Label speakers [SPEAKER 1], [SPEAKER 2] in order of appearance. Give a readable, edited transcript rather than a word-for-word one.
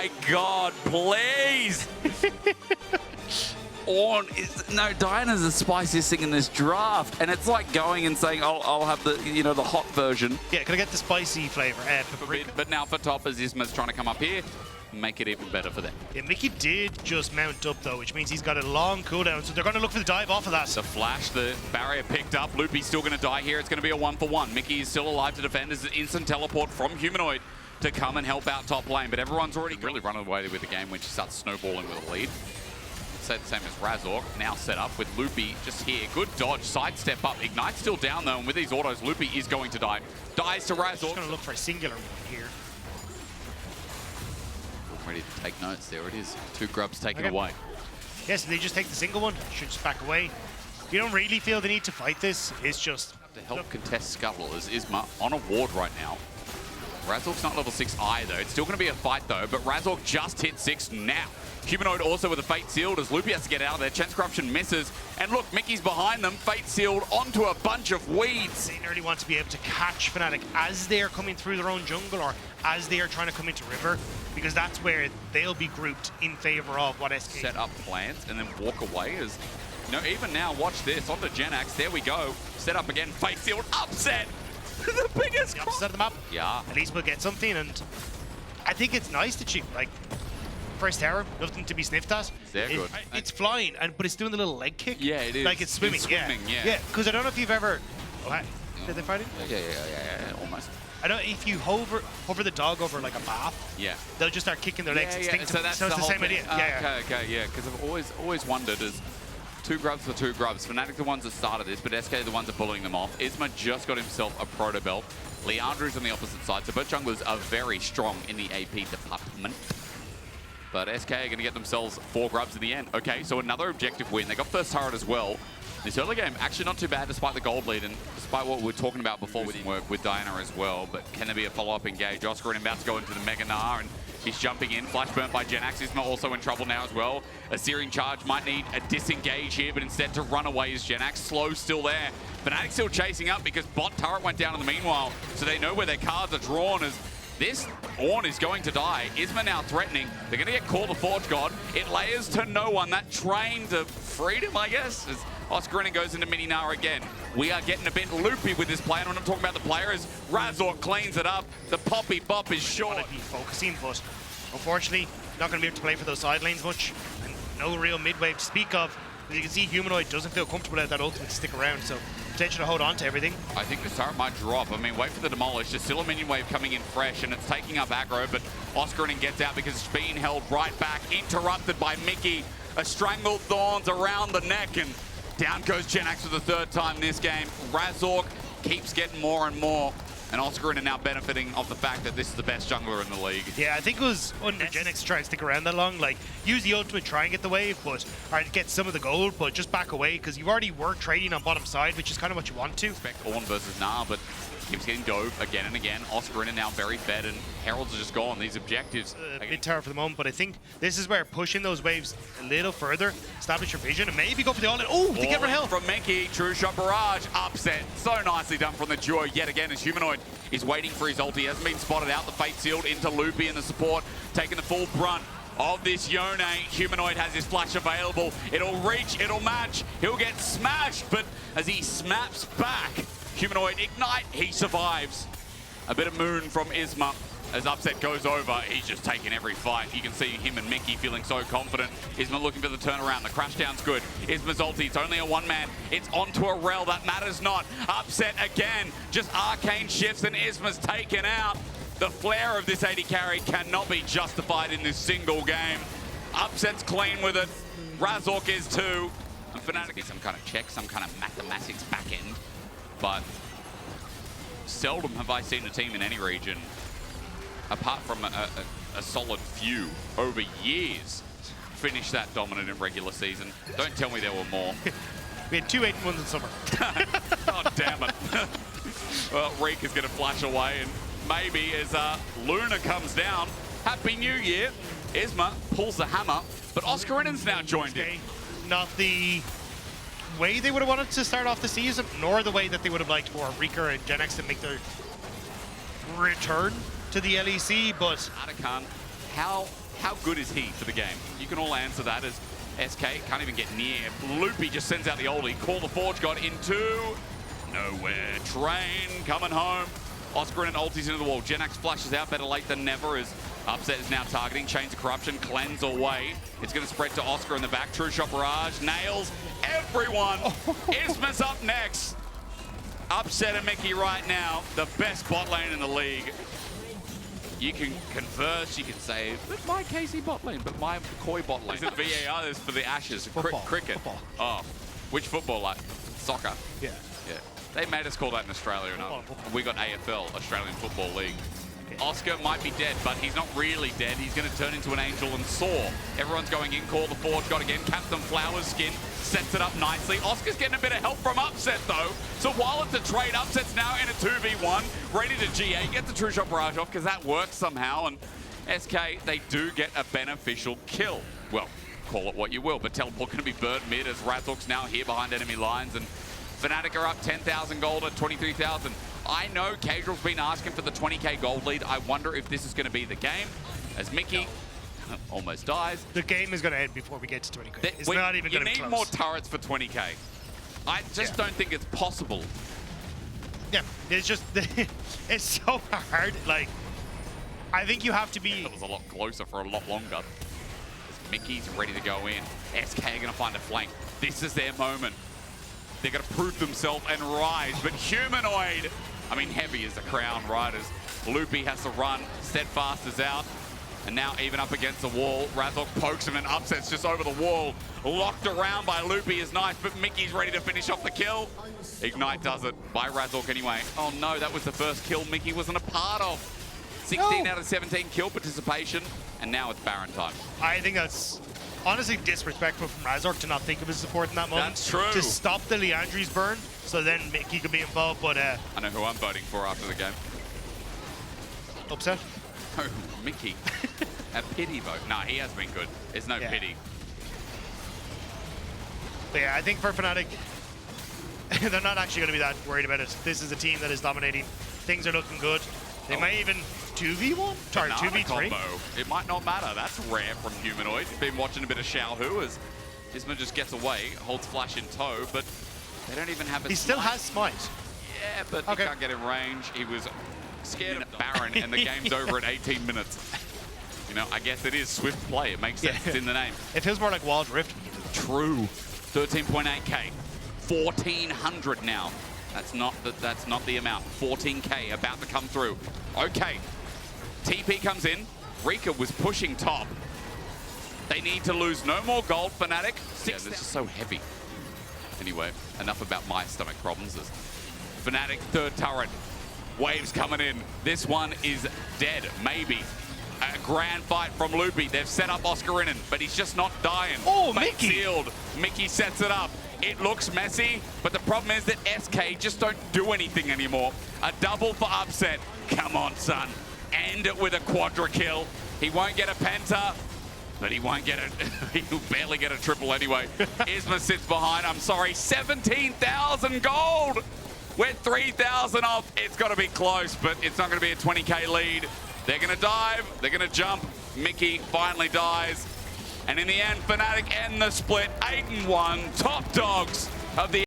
[SPEAKER 1] my God, please. No, Diana's the spiciest thing in this draft, and it's like going and saying, I'll have the, you know, the hot version.
[SPEAKER 2] Yeah, can I get the spicy flavor?
[SPEAKER 1] But now for toppers, Isma's trying to come up here, make it even better for them.
[SPEAKER 2] Yeah, Mickey did just mount up though, which means he's got a long cooldown, so they're going to look for the dive off of that.
[SPEAKER 1] The flash, the barrier picked up. Loopy's still going to die here. It's going to be a 1-for-1. Mickey is still alive to defend. There's an instant teleport from Humanoid to come and help out top lane, but everyone's already really running away with the game when she starts snowballing with a lead. Say the same as Razork, now set up with Loopy just here. Good dodge, sidestep up. Ignite's still down though, and with these autos, Loopy is going to die. Dies to Razork.
[SPEAKER 2] Just going to look for a singular one here.
[SPEAKER 1] Ready to take notes, there it is. 2 grubs taken away.
[SPEAKER 2] Yes, they just take the single one, should just back away. You don't really feel the need to fight this, it's just...
[SPEAKER 1] To help contest Scuttle is Isma on a ward right now. Razork's not level 6 either. It's still going to be a fight though, but Razork just hit 6 now. Humanoid also with a Fate Sealed as Loopy has to get out of there. Chance Corruption misses. And look, Mickey's behind them. Fate Sealed onto a bunch of weeds.
[SPEAKER 2] They really want to be able to catch Fnatic as they're coming through their own jungle or as they are trying to come into river, because that's where they'll be grouped in favor of what SK.
[SPEAKER 1] Set up plans and then walk away as, you know, even now, watch this. Onto Genax. There we go. Set up again. Fate Sealed. Upset. The biggest.
[SPEAKER 2] The upset of the map.
[SPEAKER 1] Yeah.
[SPEAKER 2] At least we'll get something, and I think it's nice to cheat. Like, first tower, nothing to be sniffed at.
[SPEAKER 1] They're good.
[SPEAKER 2] It's flying, but it's doing the little leg kick.
[SPEAKER 1] Yeah, it is.
[SPEAKER 2] Like it's swimming. Yeah, because I don't know if you've ever... Oh, did they fight it?
[SPEAKER 1] Yeah, almost.
[SPEAKER 2] I know if you hover the dog over like a bath, they'll just start kicking their legs.
[SPEAKER 1] So that's
[SPEAKER 2] so it's the same idea.
[SPEAKER 1] Okay, because I've always wondered is 2 grubs for 2 grubs. Fnatic the ones that started this, but SK the ones that are bullying them off. Isma just got himself a proto belt. Leandro's on the opposite side, so both junglers are very strong in the AP department. But SK are going to get themselves 4 grubs in the end. Okay, so another objective win. They got first turret as well. This early game, actually not too bad despite the gold lead and despite what we were talking about before with work with Diana as well. But can there be a follow-up engage? Oscar about to go into the Mega Gnar and he's jumping in. Flash burnt by Genax. Isma also in trouble now as well. A Searing Charge might need a disengage here, but instead to run away is Genax. Slow still there. Fnatic still chasing up because bot turret went down in the meanwhile. So they know where their cards are drawn as this Ornn is going to die. Isma now threatening. They're going to get called to Forge God. It layers to no one. That train to freedom, I guess, as Oscar goes into Mini Gnar again. We are getting a bit loopy with this play, and when I'm talking about the player is Razork cleans it up. The Poppy Bop is short.
[SPEAKER 2] Be focusing, but unfortunately, not going to be able to play for those side lanes much, and no real mid wave to speak of. As you can see, Humanoid doesn't feel comfortable at that ultimate to stick around, so potential to hold on to everything.
[SPEAKER 1] I think this turret might drop. I mean, wait for the demolish. There's still a minion wave coming in fresh, and it's taking up aggro, but Oscar gets out because it's being held right back, interrupted by Mickey. A Strangled Thorns around the neck, and down goes Genax for the 3rd time this game. Razork keeps getting more and more. And Oscar now benefiting of the fact that this is the best jungler in the league.
[SPEAKER 2] Yeah, I think it was under Genax to try and stick around that long. Like, use the ultimate, try and get the wave, but or get some of the gold, but just back away because you already were trading on bottom side, which is kind of what you want to.
[SPEAKER 1] Expect Ornn versus Gnar, but keeps getting dove again and again. Oscar now very fed, and Heralds are just gone. These objectives.
[SPEAKER 2] Mid tower for the moment, but I think this is where pushing those waves a little further, establish your vision, and maybe go for the all-in. Oh, they get help
[SPEAKER 1] from Mickey. True shot barrage, upset. So nicely done from the duo yet again as Humanoid is waiting for his ult. He hasn't been spotted out. The Fate Sealed into Loopy and the support, taking the full brunt of this Yone. Humanoid has his flash available. It'll reach, it'll match. He'll get smashed, but as he snaps back, Humanoid ignite, he survives. A bit of moon from Isma. As Upset goes over, he's just taking every fight. You can see him and Mickey feeling so confident. Isma looking for the turnaround. The crash down's good. Isma's ulti, it's only a 1-man. It's onto a rel, that matters not. Upset again, just arcane shifts and Isma's taken out. The flair of this 80 carry cannot be justified in this single game. Upset's clean with it. Razork is too. And Fnatic some kind of check, some kind of mathematics back end. But seldom have I seen a team in any region, apart from a solid few over years, finish that dominant in regular season. Don't tell me there were more.
[SPEAKER 2] We had 2 8-1s in summer.
[SPEAKER 1] God damn it. Well, Reek is going to flash away, and maybe as Luna comes down, Happy New Year. Isma pulls the hammer, but Oscarinen's now joined in.
[SPEAKER 2] Not the way they would have wanted to start off the season, nor the way that they would have liked for Rika and Genax to make their return to the LEC, but
[SPEAKER 1] Atakan how good is he for the game? You can all answer that as SK can't even get near. Loopy just sends out the oldie. Call the Forge God into nowhere. Train coming home. Oscar and ultis into the wall. Genax flashes out, better late than never as Upset is now targeting. Chains of Corruption, cleanse away. It's going to spread to Oscar in the back. True Shot Barrage, nails everyone. Isma's up next. Upset and Mickey right now, the best bot lane in the league. You can converse, you can say, but my KC bot lane, but my Koi bot lane. Is it VAR? This is for the Ashes. Cricket.
[SPEAKER 2] Football.
[SPEAKER 1] Oh, which football? Like soccer?
[SPEAKER 2] Yeah.
[SPEAKER 1] Yeah. They made us call that in Australia.
[SPEAKER 2] Football.
[SPEAKER 1] We got AFL, Australian Football League.
[SPEAKER 2] Okay.
[SPEAKER 1] Oscar might be dead, but he's not really dead. He's going to turn into an angel and soar. Everyone's going in. Call the Forge God again. Captain Flowers skin sets it up nicely. Oscar's getting a bit of help from Upset though. So while it's a trade, Upset's now in a 2v1, ready to GA, get the True Shot Barrage off because that works somehow. And SK, they do get a beneficial kill. Well, call it what you will, but Teleport going to be burnt mid as Razork's now here behind enemy lines. And Fnatic are up 10,000 gold at 23,000. I know Casual's been asking for the 20k gold lead. I wonder if this is going to be the game as Mickey almost dies.
[SPEAKER 2] The game is going to end before we get to 20k. It's not even going to be close.
[SPEAKER 1] You need more turrets for 20k. I just don't think it's possible.
[SPEAKER 2] Yeah, it's just, it's so hard. Like, I think you have to be...
[SPEAKER 1] It was a lot closer for a lot longer. As Mickey's ready to go in. SK are going to find a flank. This is their moment. They're going to prove themselves and rise, but Humanoid, I mean, heavy is the crown, right? As Loopy has to run, Steadfast is out, and now even up against the wall, Razork pokes him and Upset's just over the wall. Locked around by Loopy is nice, but Mickey's ready to finish off the kill. Ignite does it by Razork anyway. Oh no, that was the first kill Mickey wasn't a part of. 16 out of 17 kill participation, and now it's Baron time.
[SPEAKER 2] I think that's honestly disrespectful from Razork to not think of his support in that moment.
[SPEAKER 1] That's true.
[SPEAKER 2] To stop the Leandri's burn, so then Mickey could be involved, but...
[SPEAKER 1] I know who I'm voting for after the game.
[SPEAKER 2] Upset?
[SPEAKER 1] Oh, Mickey. A pity vote. Nah, he has been good. There's no pity.
[SPEAKER 2] But yeah, I think for Fnatic, they're not actually going to be that worried about it. This is a team that is dominating. Things are looking good. They might even 2v1? Sorry, 2v3?
[SPEAKER 1] Combo. It might not matter. That's rare from Humanoid. Been watching a bit of Xiaohu as Isma just gets away, holds Flash in tow, but they don't even have a
[SPEAKER 2] He still has Smite.
[SPEAKER 1] Yeah, but he can't get in range. He was scared of Baron, and the game's over at 18 minutes. You know, I guess it is swift play. It makes sense. It's in the name.
[SPEAKER 2] It feels more like Wild Rift.
[SPEAKER 1] True. 13.8k. 1,400 now. That's not the amount. 14k about to come through. Okay. TP comes in. Rika was pushing top. They need to lose no more gold, Fnatic. Yeah, this is so heavy. Anyway, enough about my stomach problems. There's Fnatic, third turret. Waves coming in. This one is dead, maybe. A grand fight from Loopy. They've set up Oscarinen, but he's just not dying.
[SPEAKER 2] Oh,
[SPEAKER 1] Fate
[SPEAKER 2] Mickey!
[SPEAKER 1] Sealed. Mickey sets it up. It looks messy, but the problem is that SK just don't do anything anymore. A double for Upset. Come on, son. End it with a quadra kill. He won't get a penta, but he won't get a... he'll barely get a triple anyway. Isma sits behind. I'm sorry, 17,000 gold. We're 3,000 off. It's got to be close, but it's not going to be a 20k lead. They're going to dive. They're going to jump. Mickey finally dies. And in the end, Fnatic end the split 8-1. Top dogs of the